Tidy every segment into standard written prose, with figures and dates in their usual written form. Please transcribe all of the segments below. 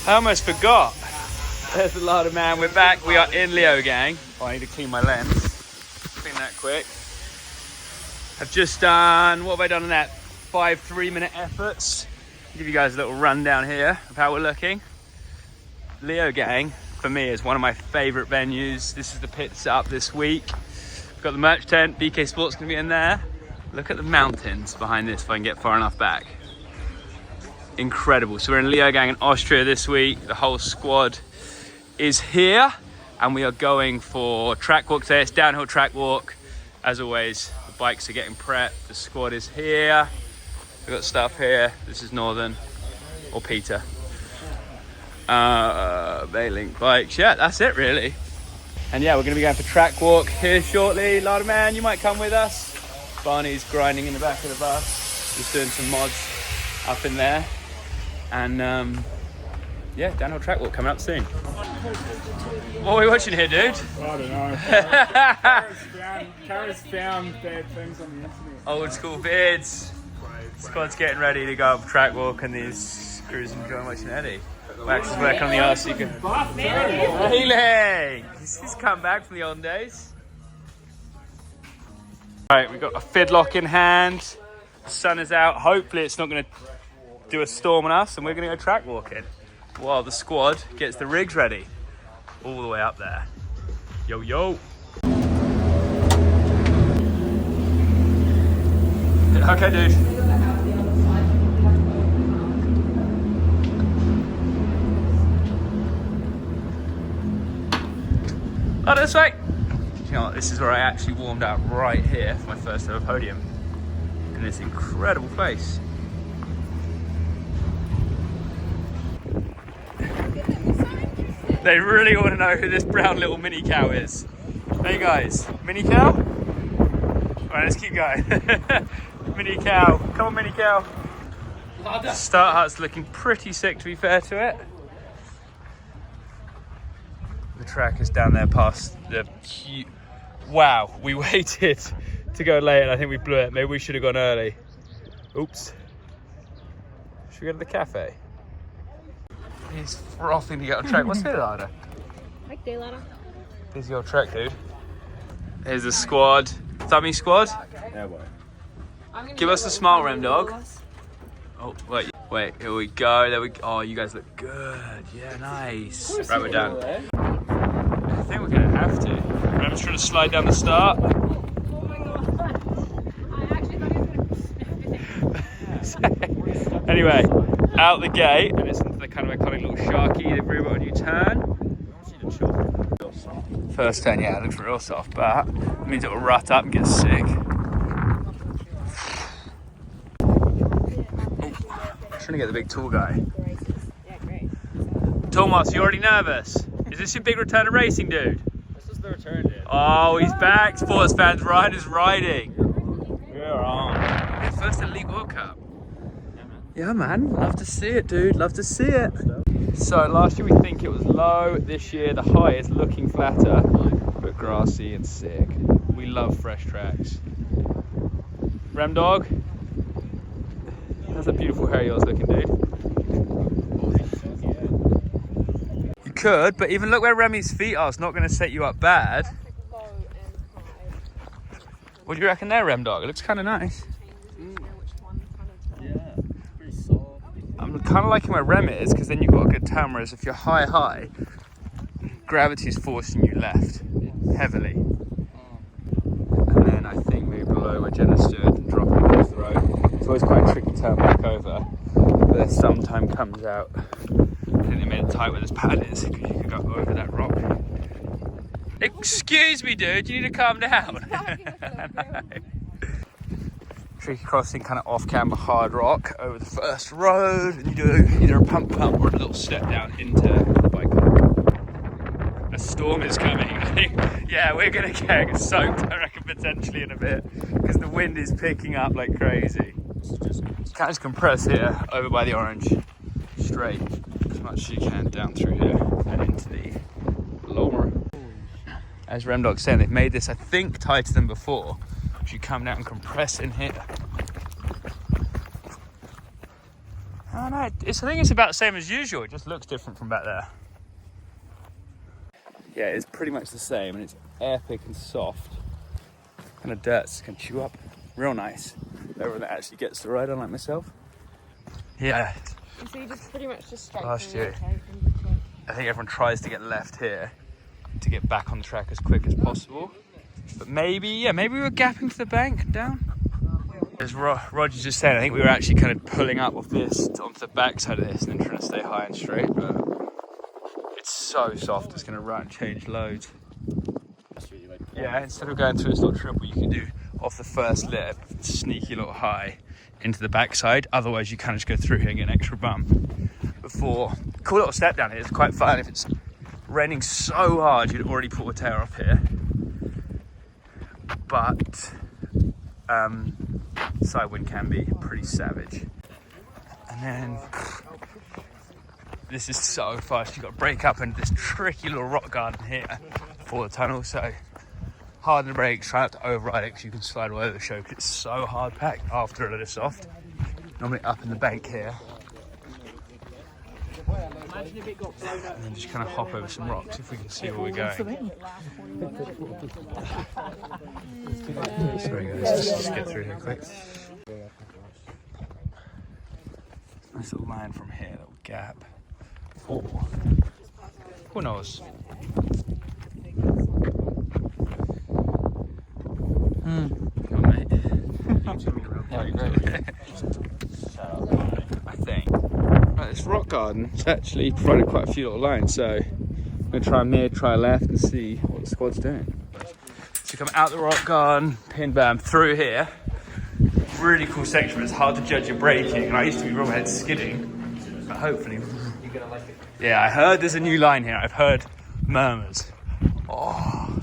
I almost forgot. There's a lot of man. We're back. We are in Leogang. Oh, I need to clean my lens. Clean that quick. I've just done, what have I done on that? 5 3-minute efforts. I'll give you guys a little rundown here of how we're looking. Leogang, for me, is one of my favorite venues. This is the pit set up this week. We've got the merch tent. BK Sport's gonna be in there. Look at the mountains behind this if I can get far enough back. Incredible. So we're in Leogang in Austria this week. The whole squad is here and we are going for track walk today. It's downhill track walk. As always, the bikes are getting prepped. The squad is here. We've got stuff here. This is Northern or Peter. Baylink bikes. Yeah, that's it really. And yeah, we're gonna be going for track walk here shortly. Larder man, you might come with us. Barney's grinding in the back of the bus. Just doing some mods up in there. And yeah, downhill track walk coming up soon. What are we watching here, dude? I don't know. Kara's found bad things on the internet. Old school vids. Squad's getting ready to go up track walk and these crews enjoying watching Eddie. Max is working on the arse so you can... Healing! He's come back from the olden days. Alright, we've got a fidlock in hand. The sun is out. Hopefully it's not going to do a storm on us and we're going to go track walking while the squad gets the rigs ready all the way up there. Yo, yo. Okay, dude. Oh, this way. You know what? This is where I actually warmed up right here for my first ever podium in this incredible place. They really want to know who this brown little mini cow is. Hey guys, mini cow? Alright, let's keep going. Mini cow, come on mini cow. Start hut's looking pretty sick to be fair to it. The track is down there past the cute... Wow, we waited to go late and I think we blew it. Maybe we should have gone early. Oops. Should we go to the cafe? He's frothing to get on track. What's the ladder? Like day ladder. Here's your track, dude. Here's the squad. Thummy squad. Yeah, boy. Give us a smile, Rem dog. Oh, wait, here we go. There we go. Oh, you guys look good. Yeah, nice. Right, we're done. I think we're gonna have to. Rem's trying to slide down the start. Oh my god. I actually thought he was gonna Anyway, out the gate, and it's into the kind of iconic little Sharky. They've really got a new turn. First turn, yeah, it looks real soft, but it means it will rut up and get sick. Trying to get the big tall guy. Yeah, great. Thomas, you already nervous? Is this your big return of racing, dude? This is the return, dude. Oh, he's back. Sports fans, Ryder's riding. We're on. First Elite World Cup. Yeah, man. Love to see it, dude. Love to see it. So last year we think it was low. This year the high is looking flatter, but grassy and sick. We love fresh tracks. Rem dog. That's a beautiful hair yours looking, dude. You could, but even look where Remy's feet are. It's not going to set you up bad. What do you reckon there, Rem dog? It looks kind of nice. Yeah, it's pretty soft. I'm kind of liking where Rem is, because then you've got a good turn, whereas if you're high, gravity's forcing you left heavily. And then I think maybe below where Jenna stood and drop it across the road. It's always quite a tricky turn back over, but there sometime comes out. I think they made it tight where this pad is, because you could go over that rock. Excuse me, dude, you need to calm down. Tricky crossing, kind of off-camber hard rock over the first road, and you do either a pump or a little step down into the bike park. A storm is coming. Yeah, we're gonna get soaked, I reckon, potentially in a bit, because the wind is picking up like crazy. Can't just compress here over by the orange, straight as much as you can down through here and into the lower. As Remdog's saying, they've made this, I think, tighter than before. You come down and compress in here. I don't know. I think it's about the same as usual. It just looks different from back there. Yeah, it's pretty much the same, and it's epic and soft. Kind of dirt can chew up. Real nice. Everyone that actually gets to ride on like myself. Yeah. So you just pretty much just straight Last through year. it, okay, from the track. I think everyone tries to get left here to get back on the track as quick as possible. But maybe we were gapping to the bank down. As Roger just said, I think we were actually kind of pulling up off this onto the back side of this and then trying to stay high and straight, but it's so soft, it's going to run and change loads. Yeah, instead of going through this little triple, you can do off the first lip, sneaky little high into the backside. Otherwise, you kind of just go through here and get an extra bump before. Cool little step down here. It's quite fun. If it's raining so hard, you'd already pull a tail off here. But side wind can be pretty savage. And then this is so fast. You've got to break up into this tricky little rock garden here for the tunnel. So hard on the brakes, try not to override it because you can slide all over the show because it's so hard packed after a little soft. Normally up in the bank here. Imagine if it got blown up. And then just kind of hop over some rocks if we can see where we're going. Sorry guys, just get through here quick. Nice little line from here, little gap. Or who knows? Come on, mate. Yeah, great. I think. Right, this rock garden has actually provided quite a few little lines, so I'm going to try mid, try left and see what the squad's doing. So come out the rock garden, pin bam, through here. Really cool section, but it's hard to judge your braking, and I used to be real head skidding, but hopefully you're going to like it. Yeah, I heard there's a new line here. I've heard murmurs. Oh,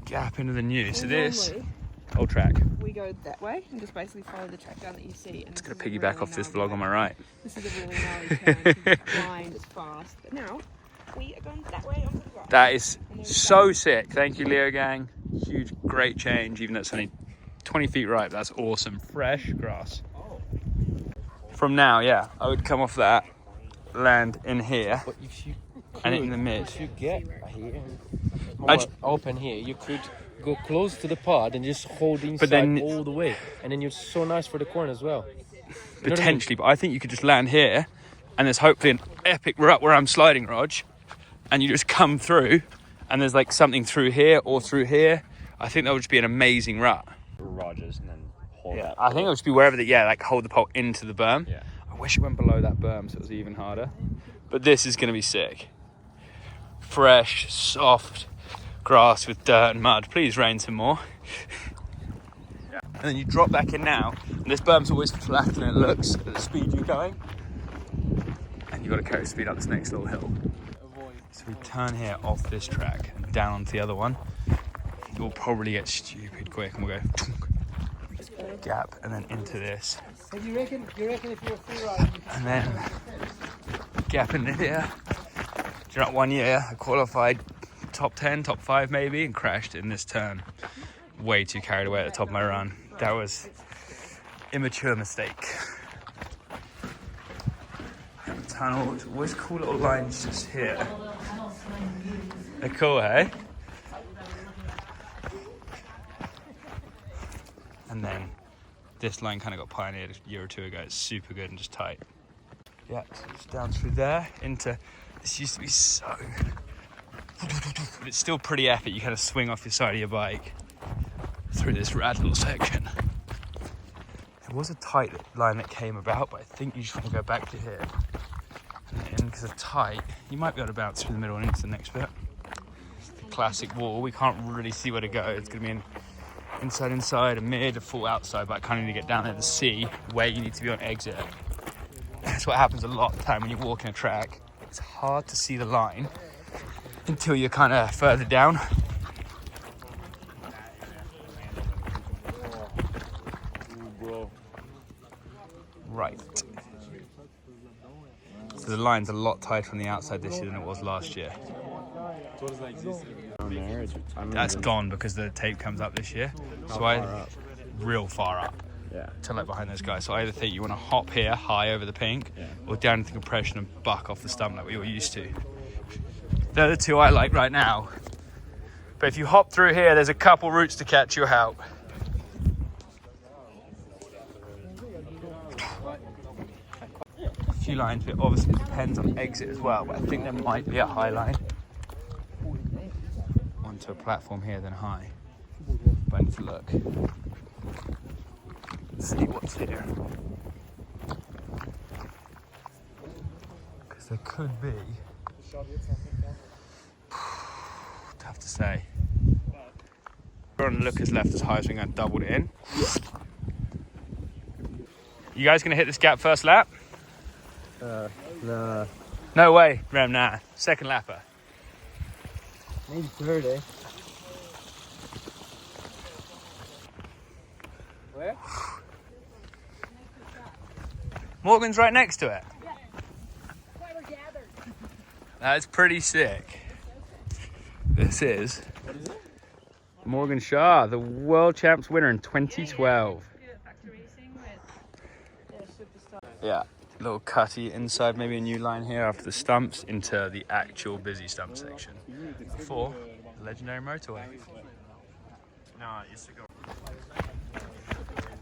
gap into the new. So this old track. We go that way and just basically follow the track down that you see. And It's going to piggyback off this vlog on my right. This is a really gnarly turn, blind, it's fast. But now, we are going that way onto the right. That is so sick. Thank you, Leogang. Huge, great change, even though it's only 20 feet right. That's awesome. Fresh grass. From now, yeah, I would come off that, land in here, But if you could, and in the mid. if you get here, more open here, you could go close to the pod and just hold inside then- all the way, and then you're so nice for the corner as well. Potentially, but I think you could just land here, and there's hopefully an epic rut where I'm sliding, Rog, and you just come through, and there's like something through here or through here. I think that would just be an amazing rut. Rogers and then hold Yeah, that. I think it would just be wherever like hold the pole into the berm. Yeah. I wish it went below that berm so it was even harder. But this is going to be sick. Fresh, soft grass with dirt and mud. Please rain some more. And then you drop back in now, and this berm's always flatter than it looks at the speed you're going. And you've got to carry speed up this next little hill. So we turn here off this track and down onto the other one. We'll probably get stupid quick and we'll go gap and then into this. You reckon if you're free riding? And then gap into here. Do you know, 1 year I qualified top 10, top 5 maybe, and crashed in this turn. Way too carried away at the top of my run. That was immature mistake. Tunnel, always cool little lines just here. They're cool, hey? And then this line kind of got pioneered a year or two ago. It's super good and just tight. Yeah, so just down through there into, this used to be so, but it's still pretty epic. You kind of swing off the side of your bike through this rad little section. There was a tight line that came about, but I think you just want to go back to here. And because of tight, you might be able to bounce through the middle and into the next bit. Classic wall, we can't really see where to go. It's going to be an inside, a mid, a full outside, but I kind of need to get down there to see where you need to be on exit. That's what happens a lot of the time when you're walking a track. It's hard to see the line until you're kind of further down. Right. So the line's a lot tighter on the outside this year than it was last year. That's gone because the tape comes up this year. So real far up. to like behind those guys. So I either think you want to hop here high over the pink, or down into compression and buck off the stump like we were used to. They're the two I like right now. But if you hop through here, there's a couple routes to catch your help. A few lines, but it obviously depends on exit as well. But I think there might be a high line onto a platform here, then high. But I need to look. Let's see what's here. Because there could be. Tough to say. We're on Lucas left as high as we're going to double it in. You guys going to hit this gap first lap? Nah. No way, Rem, nah. Second lapper. Maybe third, eh? Where? Morgan's right next to it. That's pretty sick. This is Morgan Shaw, the world champs winner in 2012. Yeah, little cutty inside, maybe a new line here after the stumps into the actual busy stump section for the legendary Motorway.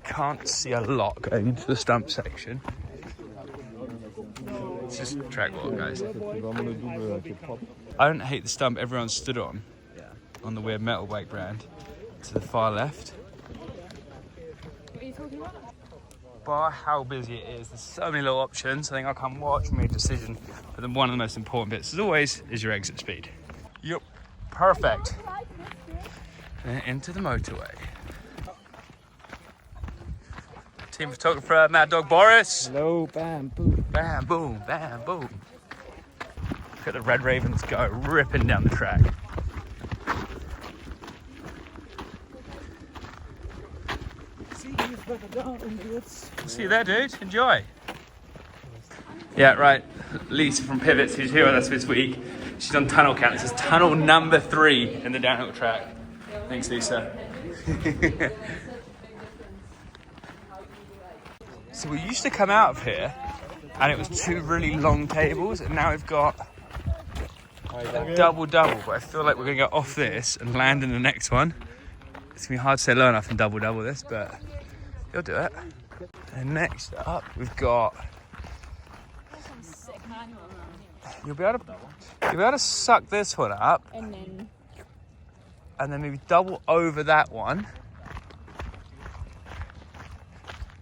Can't see a lot going into the stump section. It's just track walk, guys. I don't hate the stump everyone stood on the weird metal bike brand to the far left. What are you talking about? Bar how busy it is, there's so many little options. I think I can watch, make a decision. But then one of the most important bits, as always, is your exit speed. Yep, perfect. And into the Motorway. Team photographer, Mad Dog Boris. Hello, bam, boom. Bam, boom, bam, boom. Look at the Red Ravens go ripping down the track. See you there, dude. Enjoy. Yeah, right. Lisa from Pivots, who's here with us this week. She's on tunnel count. This is tunnel number 3 in the downhill track. Thanks, Lisa. So we used to come out of here and it was 2 really long tables, and now we've got a double, but I feel like we're gonna go off this and land in the next one. It's gonna be hard to say low enough and double this, but you'll do it. And next up we've got, you'll be able to suck this one up and then maybe double over that one.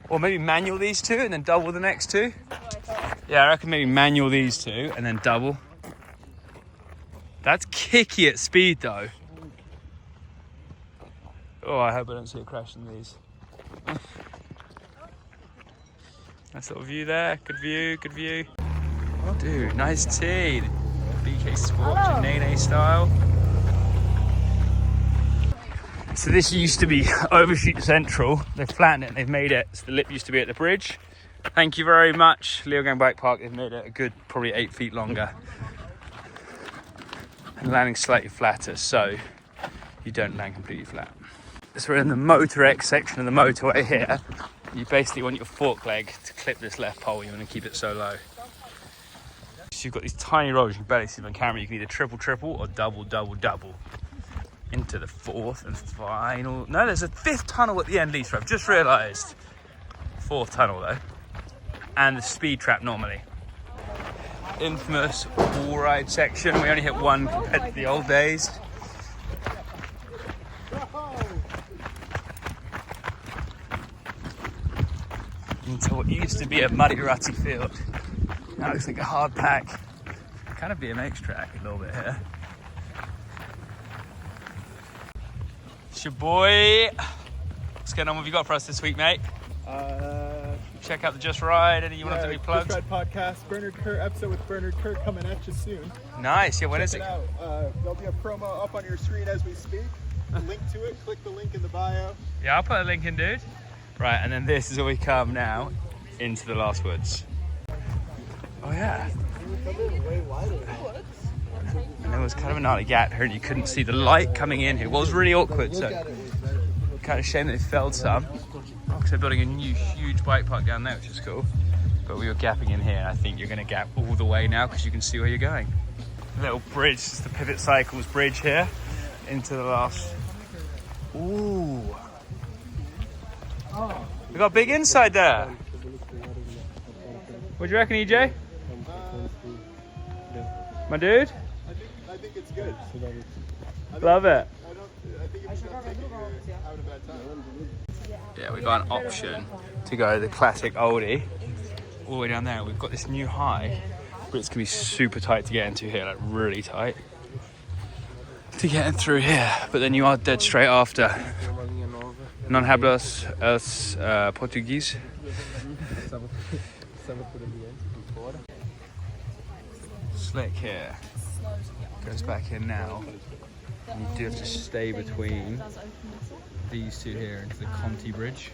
Or maybe manual these 2 and then double the next 2. Yeah, I reckon maybe manual these 2 and then double. That's kicky at speed though. Oh, I hope I don't see a crash in these. Nice little view there. Good view, good view. Oh, dude, nice tee. BK Sport, Janene style. So this used to be Overshoot Central. They've flattened it and they've made it, so the lip used to be at the bridge. Thank you very much, Leogang Bike Park. They've made it a good, probably 8 feet longer. And landing slightly flatter, so you don't land completely flat. So we're in the Motor X section of the motorway here. You basically want your fork leg to clip this left pole. You want to keep it so low. So you've got these tiny rolls, you can barely see them on camera. You can either triple or double. Into the 4th and final. No, there's a 5th tunnel at the end, Lisa. I've just realised. 4th tunnel though. And the speed trap normally. Infamous wall ride section. We only hit 1 compared to the old days. Into what used to be a muddy, rutty field. Now it looks like a hard pack. Kind of BMX track a little bit here. It's your boy. What's going on? What have you got for us this week, mate? Check out the Just Ride. Any you want to do any plugs? Just Ride podcast, Bernard Kerr episode with Bernard Kerr coming at you soon. Nice. Yeah, when is it? Check it out. There'll be a promo up on your screen as we speak. Link to it. Click the link in the bio. Yeah, I'll put a link in, dude. Right, and then this is where we come now into the last woods. Oh yeah. And there was kind of a gnarly gap here and you couldn't see the light coming in here. Well, it was really awkward, so kind of shame that it fell some. Because they're building a new huge bike park down there, which is cool. But we were gapping in here, and I think you're going to gap all the way now because you can see where you're going. Little bridge, this is the Pivot Cycles bridge here into the last. Ooh. We got a big inside there. What do you reckon, EJ? My dude? I think it's good. Love it. I think it's not taking you out of that time. Yeah, we got an option to go the classic oldie all the way down there. We've got this new high, but it's gonna be super tight to get into here, like really tight to get in through here. But then you are dead straight after. Non hablas els Portuguese. Slick here. Goes back in now. And you do have to stay between these two here into the Conti Bridge.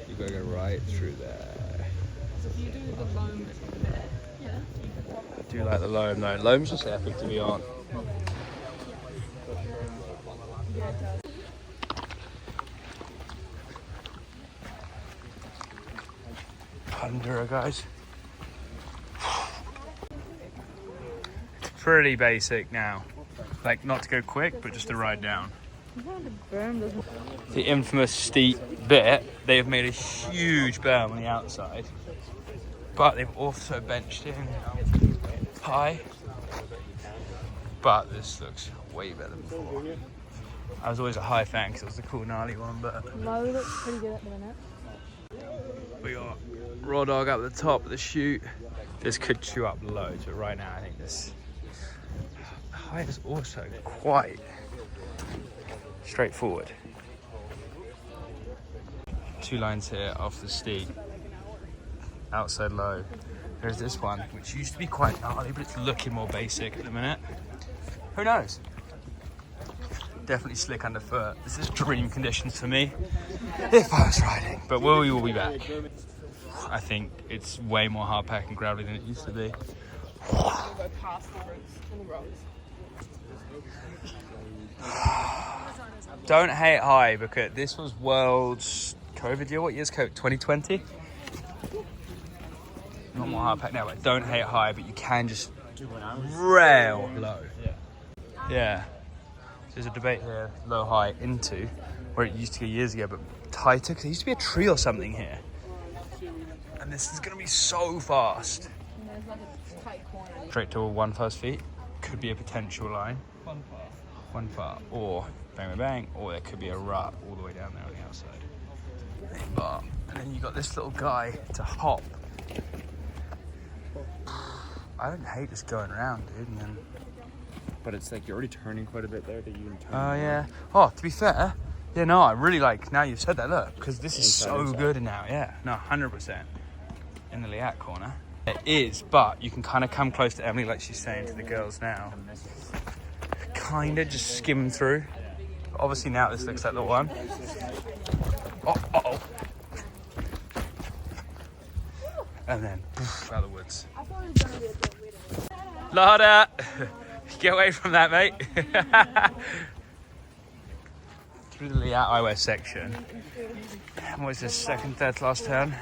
You've got to go right through there. So if you do the loam bit, yeah. I do like the loam though. Loam's just epic to be on. Pandura, guys. It's pretty basic now. Like, not to go quick, but just to ride down. The infamous steep bit, they have made a huge berm on the outside, but they've also benched in high. But this looks way better than before. I was always a high fan because it was the cool gnarly one, but Low looks pretty good at the minute. we got Raw Dog up the top of the chute. This could chew up loads, but right now I think this high is also quite straightforward. 2 lines here off the steep, outside low. There's this one, which used to be quite gnarly, but it's looking more basic at the minute. Who knows? Definitely slick underfoot. This is dream conditions for me if I was riding, but we will be back. I think it's way more hard pack and gravelly than it used to be. Go past the roots and the roads. Don't hate high because this was world's COVID year. What year's COVID? 2020? Not more hard pack now, but don't hate high, but you can just rail low. Yeah. There's a debate here, low high into where it used to go years ago, but tighter because there used to be a tree or something here. And this is going to be so fast. And there's like a tight corner. Straight to 1 fast feet. Could be a potential line. One far. Or bang, bang, bang. Or there could be a rut all the way down there on the outside. But, and then you got this little guy to hop. I don't hate just going around, dude. And then... But it's like you're already turning quite a bit there that you can turn. Oh, yeah. Oh, to be fair, yeah, no, I really like, now you've said that, look, because this is so good now, yeah. No, 100% in the Liat corner. It is, but you can kind of come close to Emily, like she's saying to the girls now. Kind of just skim through. But obviously now this looks like the one. Oh, uh-oh. And then, poof, out of the woods. I thought it was going to be a bit weird. Lada! Get away from that, mate. Through the Liat eyewear section. And what is this, second, third, last turn?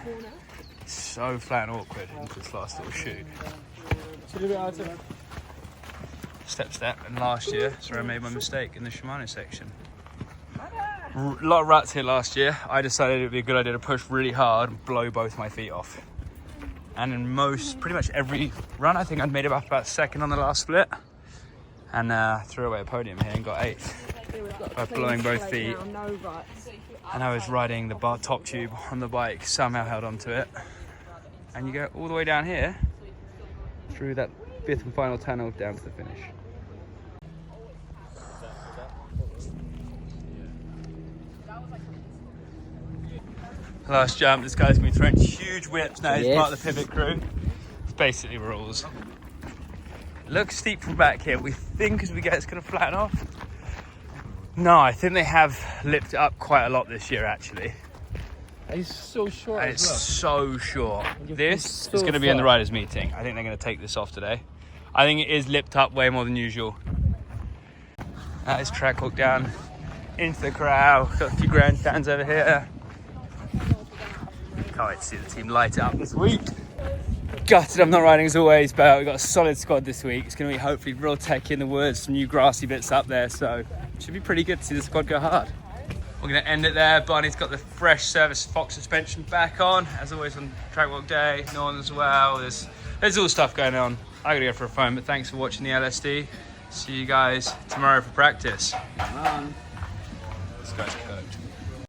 It's so flat and awkward into this last little chute. Step, and last year, so I made my mistake in the Shimano section. A lot of ruts here last year. I decided it would be a good idea to push really hard and blow both my feet off. And in pretty much every run, I think I'd made it up about second on the last split. And threw away a podium here and got 8th by blowing both feet. And I was riding the top tube on the bike, somehow held onto it. And you go all the way down here through that 5th and final tunnel down to the finish. Last jump, this guy's been throwing huge whips now. He's part of the pivot crew. It's basically rules. Looks steep from back here. We think as we get it's going to flatten off. No, I think they have lipped it up quite a lot this year actually. It's so short. And it's so short. This is going to be in the riders' meeting. I think they're going to take this off today. I think it is lipped up way more than usual. That is track walk down into the corral. Got a few grandstands over here. Can't wait to see the team light it up this week. Gutted I'm not riding as always, but we've got a solid squad this week. It's going to be hopefully real techy in the woods, some new grassy bits up there, so it should be pretty good to see the squad go hard. We're going to end it there. Barney's got the fresh service Fox suspension back on, as always on track walk day. Norton as well. There's all stuff going on. I got to go for a phone, but thanks for watching the LSD. See you guys tomorrow for practice. Come on. This guy's cooked.